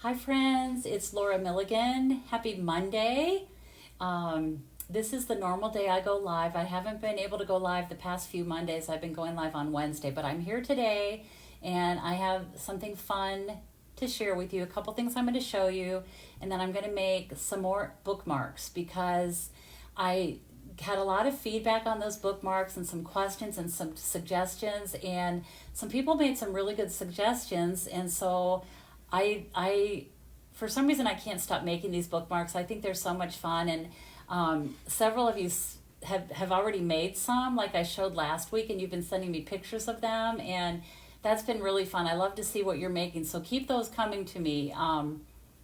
Hi friends, it's Laura Milligan. Happy Monday. This is the normal day I go live. I haven't been able to go live the past few Mondays. I've been going live on Wednesday, but I'm here today and I have something fun to share with you. A couple things I'm going to show you, and then I'm going to make some more bookmarks because I had a lot of feedback on those bookmarks and some questions and some suggestions, and some people made some really good suggestions, and so I for some reason I can't stop making these bookmarks. I think they're so much fun, and several of you have already made some, like I showed last week, and you've been sending me pictures of them, and that's been really fun. I love to see what you're making, so keep those coming to me.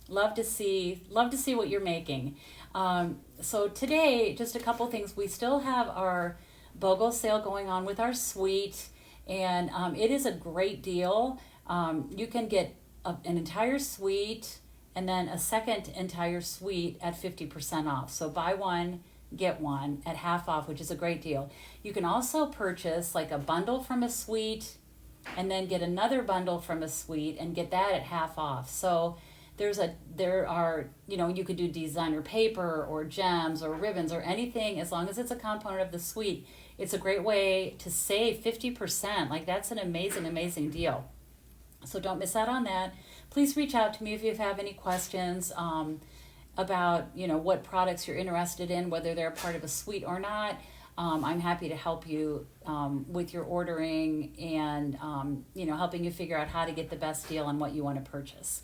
Love to see what you're making. So today, just a couple things. We still have our BOGO sale going on with our suite, and it is a great deal. You can get an entire suite and then a second entire suite at 50% off. So buy one, get one at half off, which is a great deal. You can also purchase like a bundle from a suite and then get another bundle from a suite and get that at half off. So there are, you could do designer paper or gems or ribbons or anything, as long as it's a component of the suite. It's a great way to save 50%. Like, that's an amazing, amazing deal. So don't miss out on that. Please reach out to me if you have any questions about, what products you're interested in, whether they're part of a suite or not. I'm happy to help you with your ordering and, helping you figure out how to get the best deal on what you want to purchase.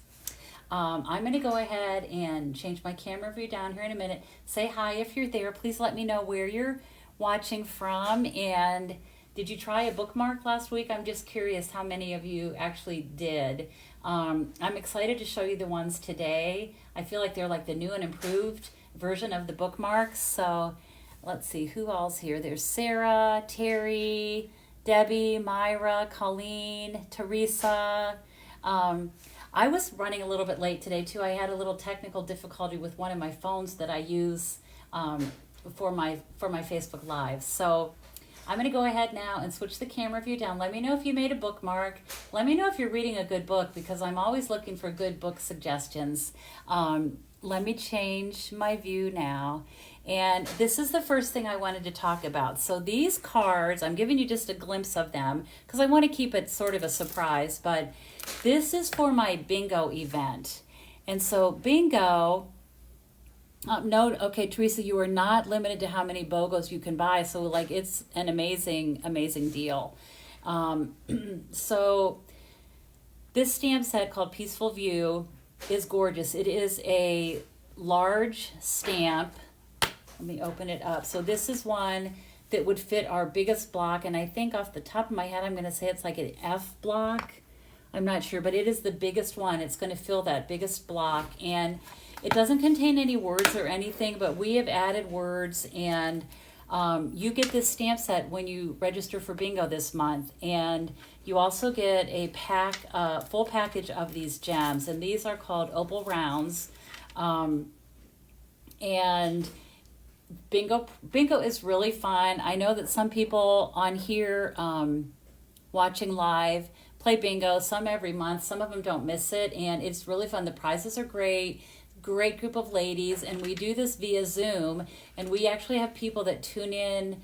I'm going to go ahead and change my camera view down here in a minute. Say hi if you're there. Please let me know where you're watching from. And did you try a bookmark last week? I'm just curious how many of you actually did. I'm excited to show you the ones today. I feel like they're like the new and improved version of the bookmarks. So let's see who all's here. There's Sarah, Terry, Debbie, Myra, Colleen, Teresa. I was running a little bit late today too. I had a little technical difficulty with one of my phones that I use for my Facebook Live. So I'm going to go ahead now and switch the camera view down. Let me know if you made a bookmark. Let me know if you're reading a good book, because I'm always looking for good book suggestions. Let me change my view now. And this is the first thing I wanted to talk about. So these cards, I'm giving you just a glimpse of them because I want to keep it sort of a surprise, but this is for my bingo event. And so bingo, okay, Teresa, you are not limited to how many BOGOs you can buy. So like, it's an amazing, amazing deal. So this stamp set called Peaceful View is gorgeous. It is a large stamp. Let me open it up. So this is one that would fit our biggest block, and I think off the top of my head I'm going to say it's like an F block. I'm not sure, but it is the biggest one. It's going to fill that biggest block, and it doesn't contain any words or anything, but we have added words, and you get this stamp set when you register for bingo this month, and you also get a full package of these gems, and these are called opal rounds, and bingo is really fun. I know that some people on here watching live play bingo, some every month, some of them don't miss it, and it's really fun. The prizes are great group of ladies, and we do this via Zoom, and we actually have people that tune in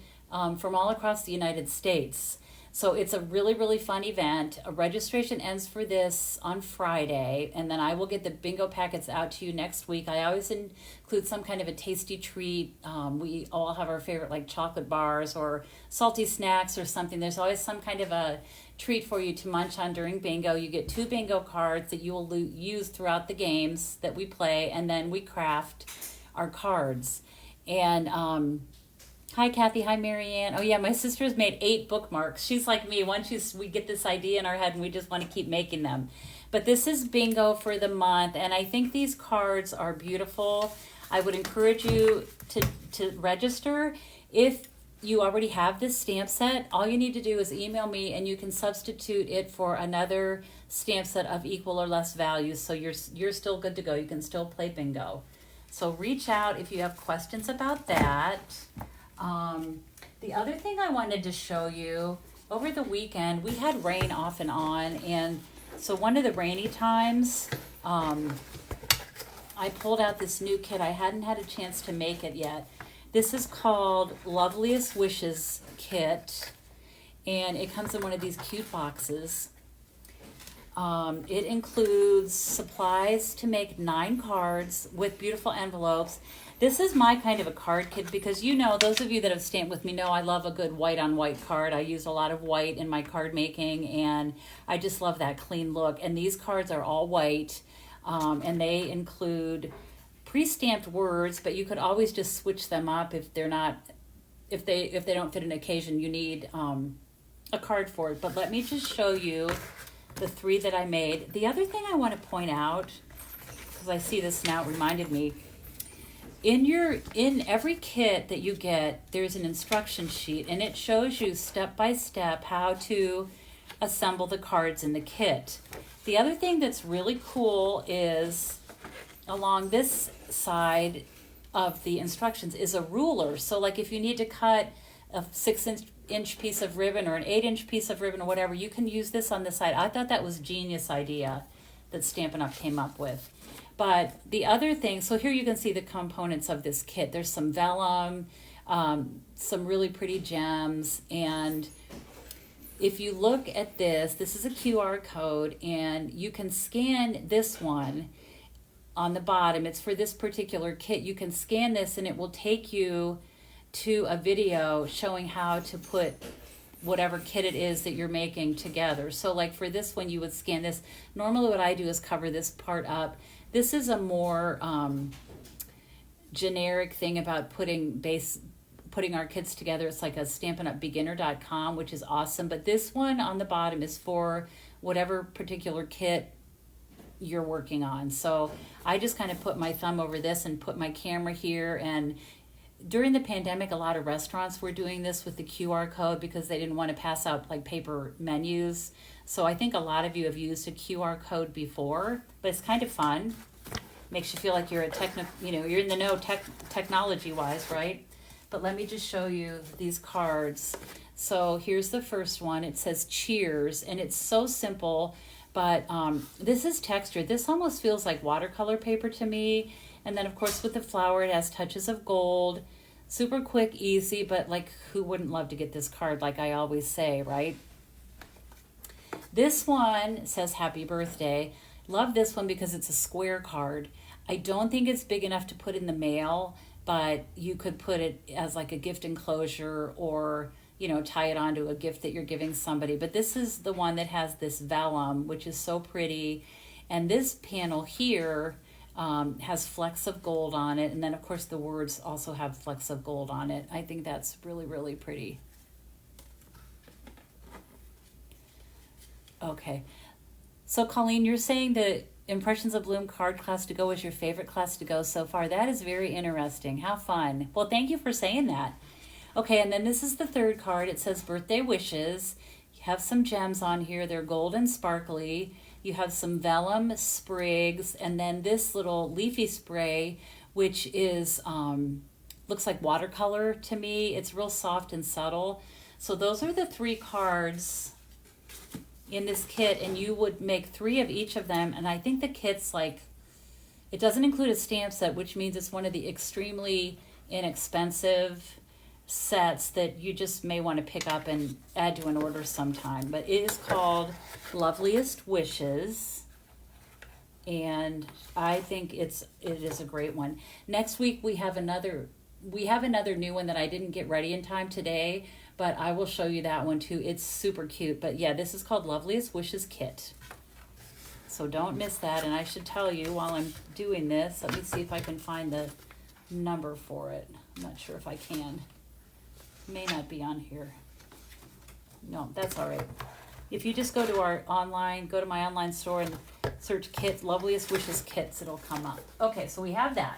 from all across the United States. So it's a really, really fun event. A registration ends for this on Friday, and then I will get the bingo packets out to you next week. I always include some kind of a tasty treat. We all have our favorite, like chocolate bars or salty snacks or something. There's always some kind of a treat for you to munch on during bingo. You get 2 bingo cards that you will use throughout the games that we play, and then we craft our cards. And hi, Kathy. Hi, Marianne. Oh, yeah, my sister's made 8 bookmarks. She's like me. We get this idea in our head, and we just want to keep making them. But this is bingo for the month, and I think these cards are beautiful. I would encourage you to register. If you already have this stamp set, all you need to do is email me, and you can substitute it for another stamp set of equal or less value. So you're still good to go. You can still play bingo. So reach out if you have questions about that. The other thing I wanted to show you, over the weekend we had rain off and on, and so one of the rainy times I pulled out this new kit. I hadn't had a chance to make it yet. This is called Loveliest Wishes kit, and it comes in one of these cute boxes. It includes supplies to make 9 cards with beautiful envelopes. This is my kind of a card kit because, you know, those of you that have stamped with me know I love a good white on white card. I use a lot of white in my card making, and I just love that clean look. And these cards are all white, and they include pre-stamped words, but you could always just switch them up if they're not, if they don't fit an occasion. You need a card for it. But let me just show you the 3 that I made. The other thing I want to point out, because I see this now, it reminded me, in every kit that you get, there's an instruction sheet, and it shows you step by step how to assemble the cards in the kit. The other thing that's really cool is along this side of the instructions is a ruler. So like if you need to cut a 6-inch piece of ribbon or an 8-inch piece of ribbon or whatever, you can use this on the side. I thought that was a genius idea that Stampin' Up! Came up with. But the other thing, so here you can see the components of this kit. There's some vellum, some really pretty gems, and if you look at this is a QR code, and you can scan this one on the bottom. It's for this particular kit. You can scan this and it will take you to a video showing how to put whatever kit it is that you're making together. So like for this one, you would scan this. Normally what I do is cover this part up. This is a more generic thing about putting our kits together. It's like a stampinupbeginner.com, which is awesome. But this one on the bottom is for whatever particular kit you're working on. So I just kind of put my thumb over this and put my camera here. And during the pandemic, a lot of restaurants were doing this with the QR code because they didn't want to pass out like paper menus. So I think a lot of you have used a QR code before, but it's kind of fun. Makes you feel like you're you're in the know technology wise, right? But let me just show you these cards. So here's the first one. It says cheers, and it's so simple, but this is textured. This almost feels like watercolor paper to me. And then of course with the flower, it has touches of gold. Super quick, easy, but like who wouldn't love to get this card, like I always say, right? This one says happy birthday. Love this one because it's a square card. I don't think it's big enough to put in the mail, but you could put it as like a gift enclosure or, you know, tie it onto a gift that you're giving somebody. But this is the one that has this vellum, which is so pretty. And this panel here has flecks of gold on it. And then of course the words also have flecks of gold on it. I think that's really, really pretty. Okay. So Colleen, you're saying that Impressions of Bloom card class to go is your favorite class to go so far. That is very interesting. How fun. Well, thank you for saying that. Okay, and then this is the third card. It says Birthday Wishes. You have some gems on here. They're gold and sparkly. You have some vellum sprigs, and then this little leafy spray, which is looks like watercolor to me. It's real soft and subtle. So those are the 3 cards in this kit, and you would make 3 of each of them. And I think the kit's like, it doesn't include a stamp set, which means it's one of the extremely inexpensive sets that you just may want to pick up and add to an order sometime. But it is called Loveliest Wishes, and I think it is a great one. Next week we have another new one that I didn't get ready in time today, but I will show you that one too. It's super cute. But yeah, this is called Loveliest Wishes Kit. So don't miss that. And I should tell you while I'm doing this, let me see if I can find the number for it. I'm not sure if I can. May not be on here. No, that's all right. If you just go to go to my online store and search kits, Loveliest Wishes Kits, it'll come up. Okay, so we have that.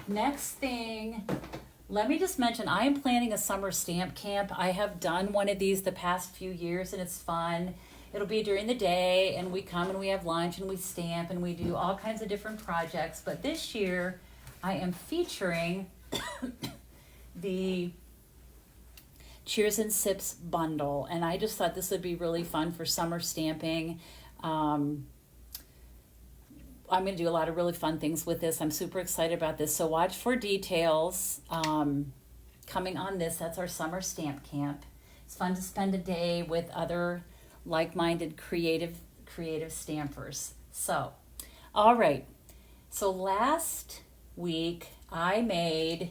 Next thing, let me just mention, I am planning a summer stamp camp. I have done one of these the past few years, and it's fun. It'll be during the day, and we come and we have lunch and we stamp and we do all kinds of different projects. But this year, I am featuring the Cheers and Sips bundle, and I just thought this would be really fun for summer stamping. I'm going to do a lot of really fun things with this. I'm super excited about this. So watch for details coming on this. That's our summer stamp camp. It's fun to spend a day with other like-minded creative stampers. So, all right. So last week I made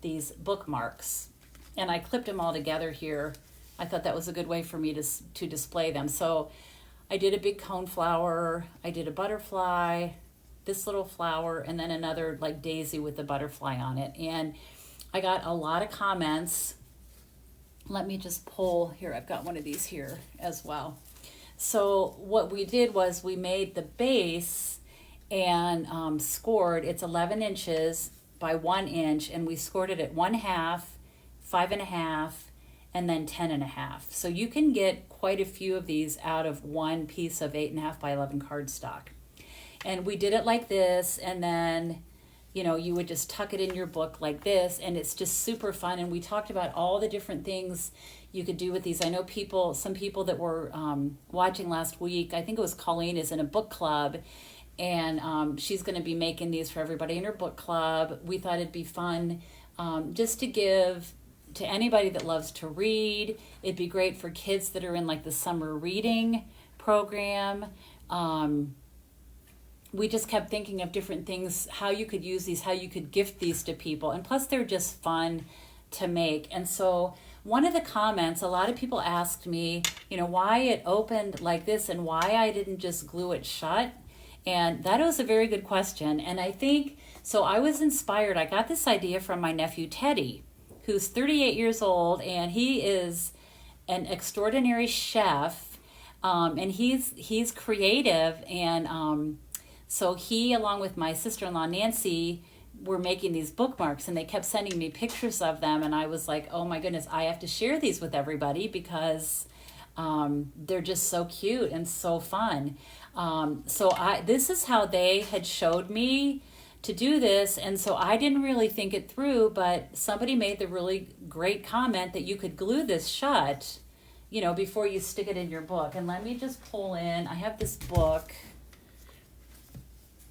these bookmarks and I clipped them all together here. I thought that was a good way for me to display them. So I did a big cone flower, I did a butterfly, this little flower, and then another like daisy with the butterfly on it. And I got a lot of comments. Let me just pull here. I've got one of these here as well. So what we did was we made the base and scored. It's 11 inches by 1 inch, and we scored it at 1/2, 5.5, and then 10.5. So you can get quite a few of these out of one piece of 8.5 by 11 cardstock. And we did it like this, and then you would just tuck it in your book like this, and it's just super fun. And we talked about all the different things you could do with these. I know some people that were watching last week, I think it was Colleen, is in a book club, and she's going to be making these for everybody in her book club. We thought it'd be fun just to give to anybody that loves to read. It'd be great for kids that are in like the summer reading program. We just kept thinking of different things, how you could use these, how you could gift these to people. And plus they're just fun to make. And so one of the comments, a lot of people asked me, why it opened like this and why I didn't just glue it shut. And that was a very good question. And I think, so I was inspired. I got this idea from my nephew, Teddy, who's 38 years old, and he is an extraordinary chef. And he's creative, and so he, along with my sister-in-law, Nancy, were making these bookmarks, and they kept sending me pictures of them. And I was like, oh my goodness, I have to share these with everybody because they're just so cute and so fun. This is how they had showed me to do this. And so I didn't really think it through, but somebody made the really great comment that you could glue this shut, before you stick it in your book. And let me just pull in, I have this book.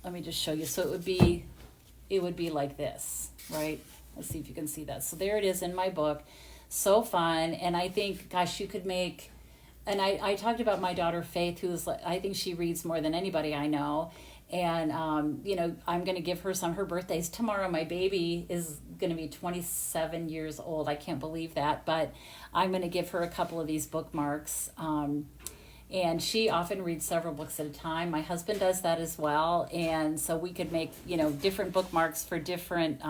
Let me just show you. So it would be like this, right? Let's see if you can see that. So there it is in my book. So fun. And I think, gosh, you could make, and I talked about my daughter Faith, who's, I think she reads more than anybody I know. And, I'm going to give her her birthday's tomorrow. My baby is going to be 27 years old. I can't believe that, but I'm going to give her a couple of these bookmarks. And she often reads several books at a time. My husband does that as well. And so we could make, different bookmarks for different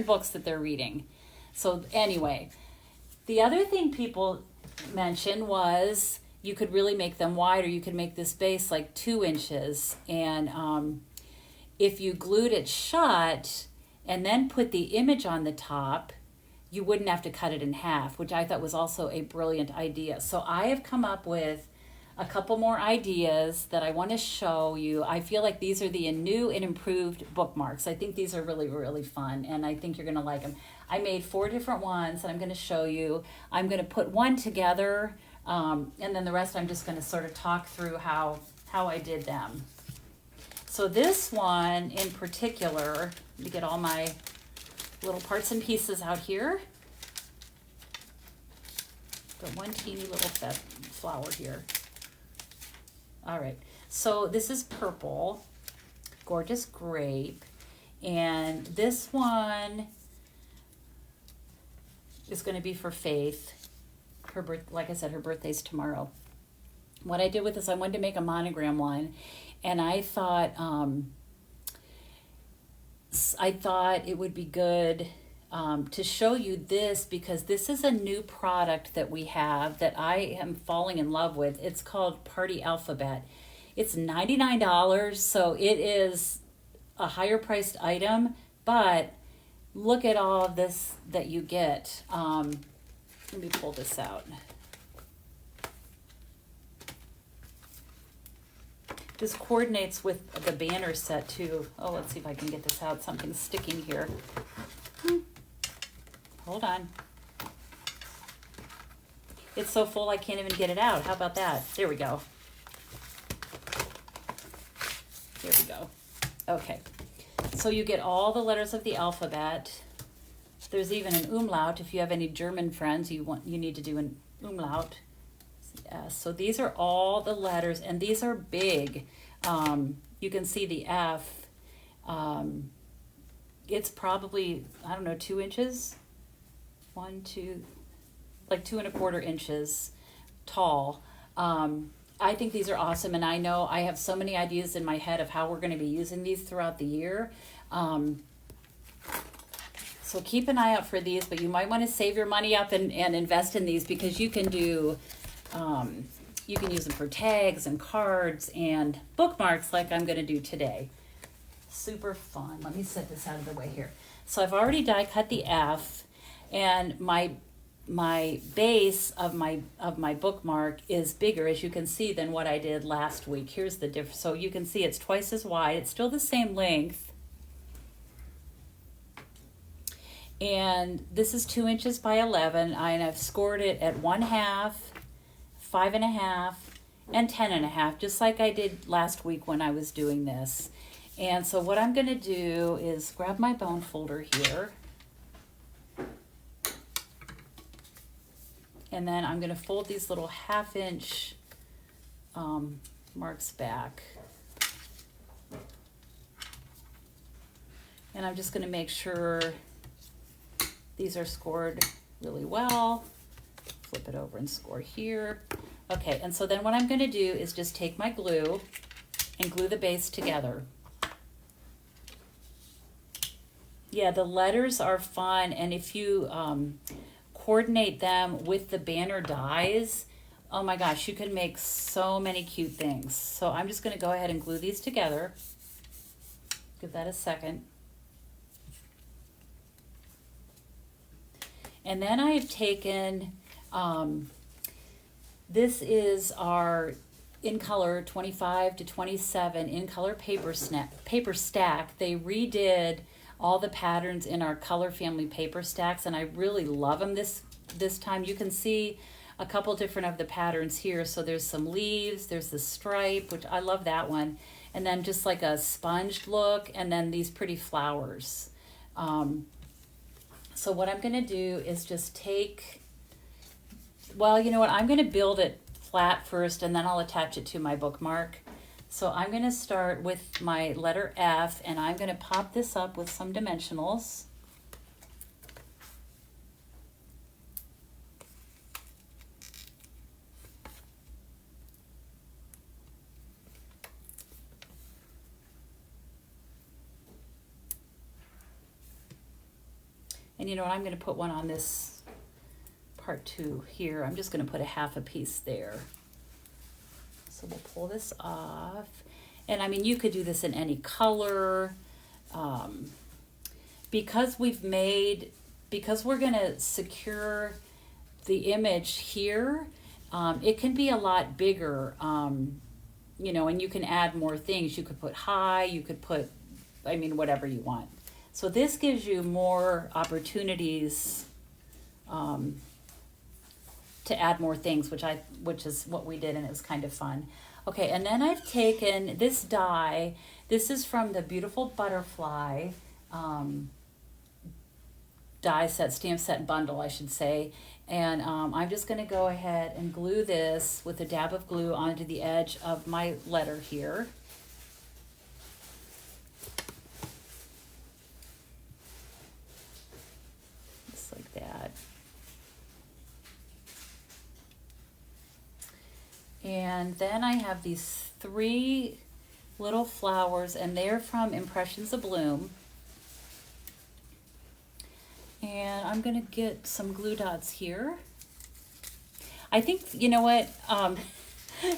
books that they're reading. So anyway, the other thing people mentioned was you could really make them wide, or you could make this base like 2 inches. And if you glued it shut and then put the image on the top, you wouldn't have to cut it in half, which I thought was also a brilliant idea. So I have come up with a couple more ideas that I want to show you. I feel like these are the new and improved bookmarks. I think these are really, really fun, and I think you're going to like them. I made 4 different ones that I'm going to show you. I'm going to put one together, and then the rest I'm just going to sort of talk through how I did them. So this one in particular, let me get all my little parts and pieces out here. Got one teeny little flower here. All right, so this is purple, gorgeous grape, and this one is going to be for Faith. Like I said, her birthday's tomorrow. What I did with this, I wanted to make a monogram one, and I thought it would be good to show you this, because this is a new product that we have that I am falling in love with. It's called Party Alphabet. It's $99, so it is a higher priced item, but look at all of this that you get. Let me pull this out. This coordinates with the banner set too. Oh, let's see if I can get this out. Something's sticking here. Hold on. It's so full I can't even get it out. How about that? There we go. Here we go. Okay, so you get all the letters of the alphabet. There's even an umlaut. If you have any German friends, you need to do an umlaut. So these are all the letters, and these are big. You can see the F. It's probably, I don't know, 2 inches? 1, 2, like 2¼ inches tall. I think these are awesome, and I know I have so many ideas in my head of how we're going to be using these throughout the year. So keep an eye out for these, but you might want to save your money up and invest in these, because you can do, you can use them for tags and cards and bookmarks like I'm going to do today. Super fun. Let me set this out of the way here. So I've already die cut the F, and my base of my bookmark is bigger, as you can see, than what I did last week. Here's the difference. So you can see it's twice as wide. It's still the same length. And this is 2 inches by 11, and I've scored it at 1/2, 5.5, and 10.5, just like I did last week when I was doing this. And so what I'm going to do is grab my bone folder here, and then I'm going to fold these little 1/2 inch marks back. And I'm just going to make sure these are scored really well. Flip it over and score here. Okay, and so then what I'm going to do is just take my glue and glue the base together. Yeah, the letters are fun, and if you coordinate them with the banner dies, oh my gosh, you can make so many cute things. So I'm just going to go ahead and glue these together. Give that a second. And then I have taken, this is our in color 25 to 27 in color paper stack. They redid all the patterns in our color family paper stacks, and I really love them this time. You can see a couple different of the patterns here. So there's some leaves, there's the stripe, which I love that one, and then just like a sponged look, and then these pretty flowers. So what I'm going to do is just take, well, you know what, I'm going to build it flat first, and then I'll attach it to my bookmark. So I'm going to start with my letter F, and I'm going to pop this up with some dimensionals. And you know what, I'm going to put one on this part 2 here. I'm just going to put a 1/2 piece there. So we'll pull this off. And I mean, you could do this in any color. Because we're going to secure the image here, it can be a lot bigger, you know, and you can add more things. You could put high, you could put, I mean, whatever you want. So this gives you more opportunities to add more things, which is what we did, and it was kind of fun. Okay, and then I've taken this die. This is from the Beautiful Butterfly die set, stamp set bundle, I should say. And I'm just going to go ahead and glue this with a dab of glue onto the edge of my letter here. Just like that. And then I have these 3 little flowers, and they're from Impressions of Bloom. And I'm going to get some glue dots here. I think, you know what,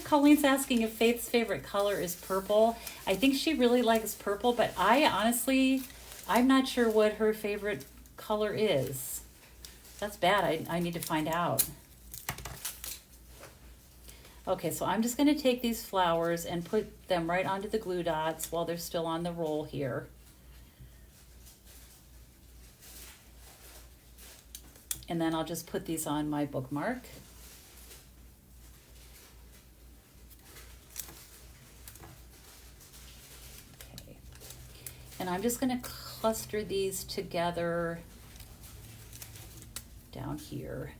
Colleen's asking if Faith's favorite color is purple. I think she really likes purple, but I'm not sure what her favorite color is. That's bad. I need to find out. Okay, so I'm just going to take these flowers and put them right onto the glue dots while they're still on the roll here. And then I'll just put these on my bookmark. And I'm just going to cluster these together down here.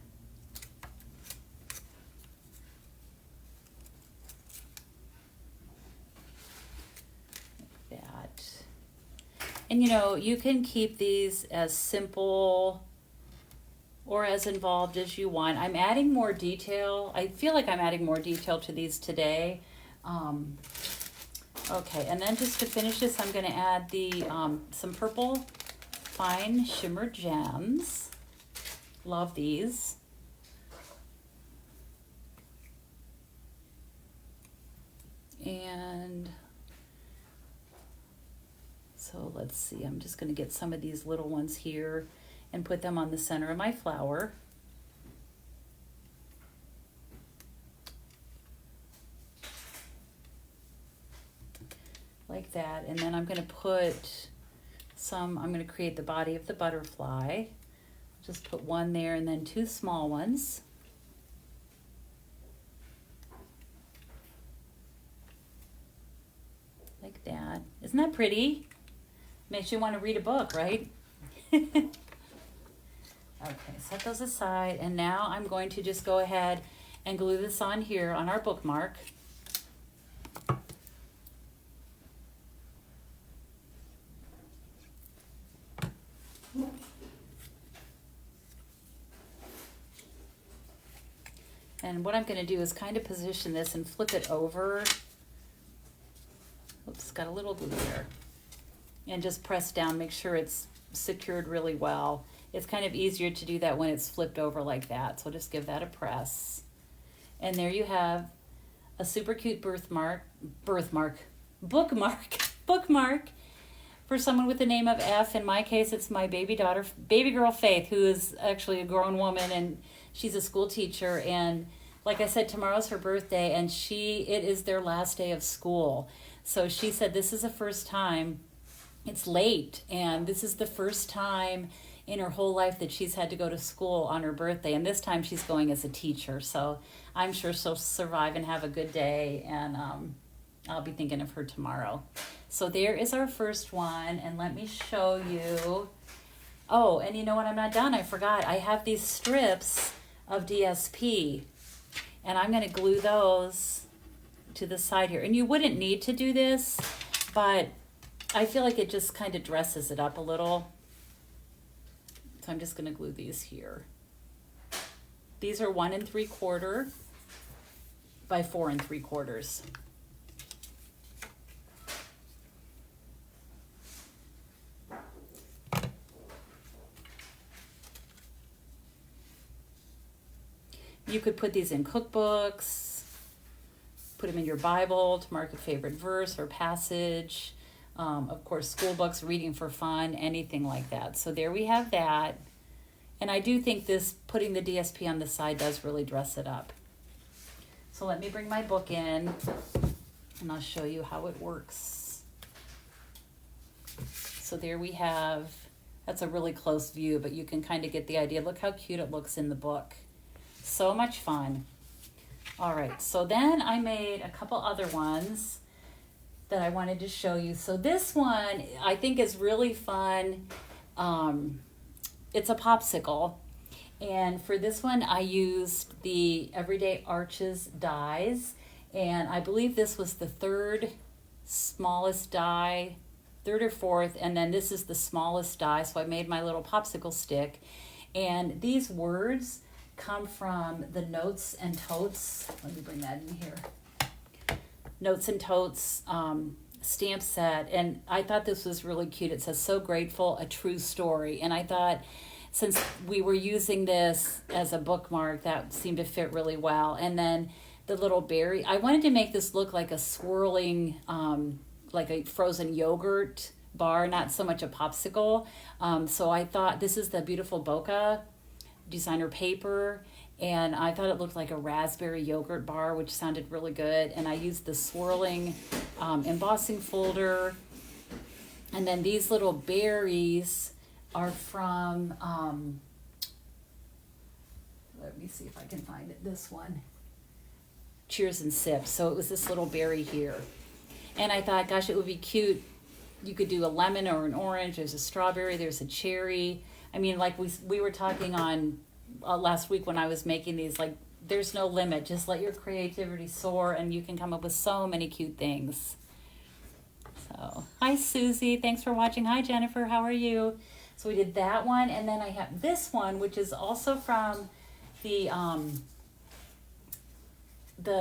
Like that. And you know, you can keep these as simple or as involved as you want. I'm adding more detail. I feel like I'm adding more detail to these today. Okay, and then just to finish this, I'm going to add the some purple fine shimmer gems. Love these. And so let's see, I'm just going to get some of these little ones here and put them on the center of my flower. Like that. And then I'm going to put some, I'm going to create the body of the butterfly. Just put one there and then two small ones. Like that. Isn't that pretty? Makes you want to read a book, right? Okay, set those aside. And now I'm going to just go ahead and glue this on here on our bookmark. And what I'm going to do is kind of position this and flip it over. Oops, got a little glue there. And just press down, make sure it's secured really well. It's kind of easier to do that when it's flipped over like that. So just give that a press. And there you have a super cute bookmark for someone with the name of F. In my case, it's my baby girl Faith, who is actually a grown woman, and she's a school teacher. And like I said, tomorrow's her birthday, and it is their last day of school. So she said this is the first time, it's late, and this is the first time in her whole life that she's had to go to school on her birthday. And this time she's going as a teacher. So I'm sure she'll survive and have a good day. And I'll be thinking of her tomorrow. So there is our first one. And let me show you. Oh, and you know what? I'm not done. I forgot. I have these strips of DSP. And I'm going to glue those to the side here. And you wouldn't need to do this, but I feel like it just kind of dresses it up a little. So I'm just going to glue these here. These are 1 3/4 by 4 3/4. You could put these in cookbooks, put them in your Bible to mark a favorite verse or passage. Of course, school books, reading for fun, anything like that. So there we have that. And I do think putting the DSP on the side does really dress it up. So let me bring my book in and I'll show you how it works. So there we have, that's a really close view, but you can kind of get the idea. Look how cute it looks in the book. So much fun. All right, so then I made a couple other ones that I wanted to show you. So this one I think is really fun. It's a popsicle. And for this one I used the Everyday Arches dies. And I believe this was the third smallest die, third or fourth. And then this is the smallest die. So I made my little popsicle stick. And these words come from the Notes and Totes. Let me bring that in here. Notes and Totes stamp set, and I thought this was really cute. It says, "So grateful, a true story." And I thought, since we were using this as a bookmark, that seemed to fit really well. And then the little berry, I wanted to make this look like a swirling, like a frozen yogurt bar, not so much a popsicle. So I thought, this is the beautiful Boca designer paper, and I thought it looked like a raspberry yogurt bar, which sounded really good. And I used the swirling embossing folder. And then these little berries are from, let me see if I can find it, this one, Cheers and Sips. So it was this little berry here. And I thought, gosh, it would be cute you could do a lemon or an orange. There's a strawberry. There's a cherry. I mean, like we were talking on last week when I was making these, like, there's no limit. Just let your creativity soar, and you can come up with so many cute things. So, hi, Susie. Thanks for watching. Hi, Jennifer. How are you? So we did that one, and then I have this one, which is also from the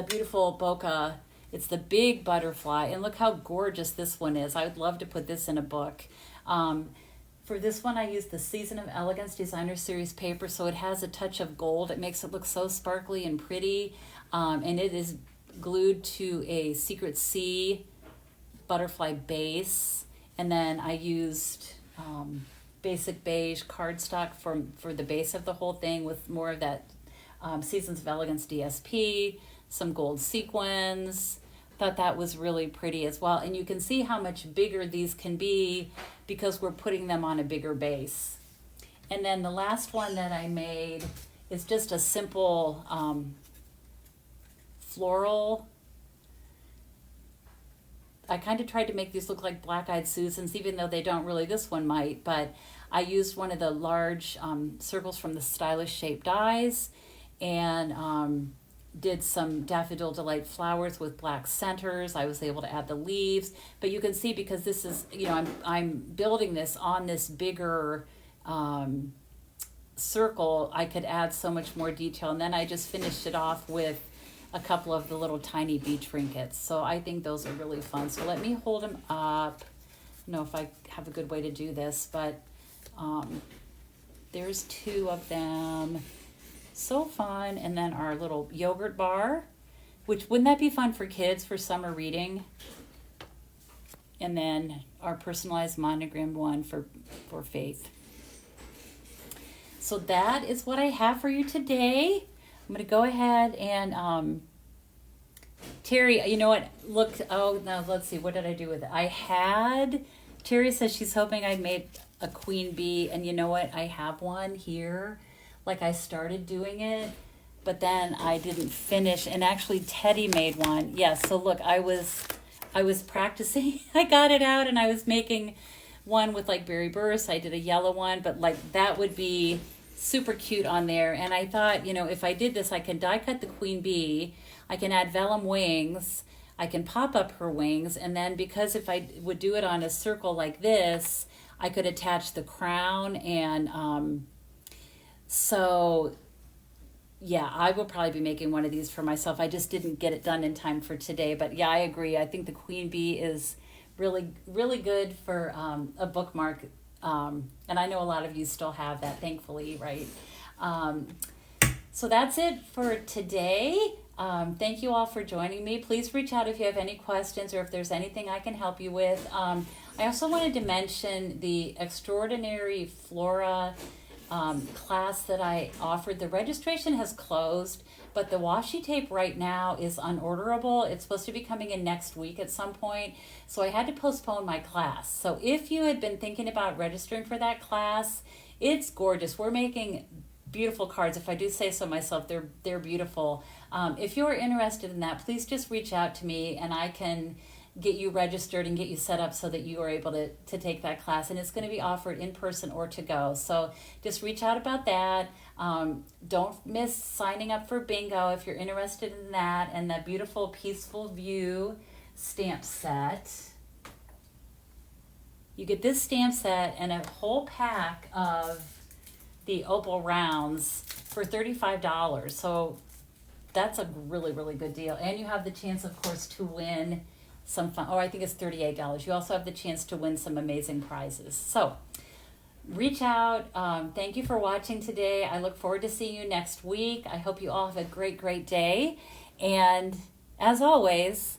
beautiful Boca. It's the big butterfly, and look how gorgeous this one is. I would love to put this in a book. For this one, I used the Season of Elegance Designer Series paper, so it has a touch of gold. It makes it look so sparkly and pretty, and it is glued to a Secret Sea butterfly base. And then I used basic beige cardstock for the base of the whole thing with more of that Seasons of Elegance DSP, some gold sequins. Thought that was really pretty as well. And you can see how much bigger these can be because we're putting them on a bigger base. And then the last one that I made is just a simple floral. I kind of tried to make these look like Black-Eyed Susans, even though they don't really. This one might, but I used one of the large circles from the Stylish Shape dies, and did some Daffodil Delight flowers with black centers. I was able to add the leaves, but you can see, because this is, you know, I'm building this on this bigger circle, I could add so much more detail. And then I just finished it off with a couple of the little tiny bead trinkets. So I think those are really fun. So let me hold them up. I don't know if I have a good way to do this, but there's two of them. So fun. And then our little yogurt bar, which, wouldn't that be fun for kids for summer reading? And then our personalized monogrammed one for Faith. So that is what I have for you today. I'm going to go ahead and Terry, you know what? Look, oh, no, let's see. What did I do with it? Terry says she's hoping I made a queen bee, and you know what? I have one here. Like, I started doing it, but then I didn't finish, and actually Teddy made one. Yes, so look, I was practicing. I got it out, and I was making one with like berry bursts. I did a yellow one, but like that would be super cute on there. And I thought, you know, if I did this, I can die cut the queen bee, I can add vellum wings, I can pop up her wings, and then because if I would do it on a circle like this, I could attach the crown. And so yeah, I will probably be making one of these for myself. I just didn't get it done in time for today, but yeah, I agree. I think the queen bee is really, really good for a bookmark. And I know a lot of you still have that, thankfully, right? So that's it for today. Thank you all for joining me. Please reach out if you have any questions or if there's anything I can help you with. I also wanted to mention the Extraordinary Flora class that I offered. The registration has closed, but the washi tape right now is unorderable. It's supposed to be coming in next week at some point, so I had to postpone my class. So if you had been thinking about registering for that class, it's gorgeous. We're making beautiful cards. If I do say so myself, they're beautiful. If you're interested in that, please just reach out to me and I can get you registered and get you set up so that you are able to take that class. And it's going to be offered in person or to go. So just reach out about that. Don't miss signing up for bingo if you're interested in that, and that beautiful Peaceful View stamp set. You get this stamp set and a whole pack of the opal rounds for $35. So that's a really, really good deal. And you have the chance, of course, to win some fun. Oh, I think it's $38. You also have the chance to win some amazing prizes. So reach out. Thank you for watching today. I look forward to seeing you next week. I hope you all have a great, great day. And as always,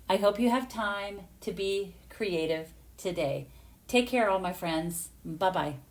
I hope you have time to be creative today. Take care, all my friends. Bye-bye.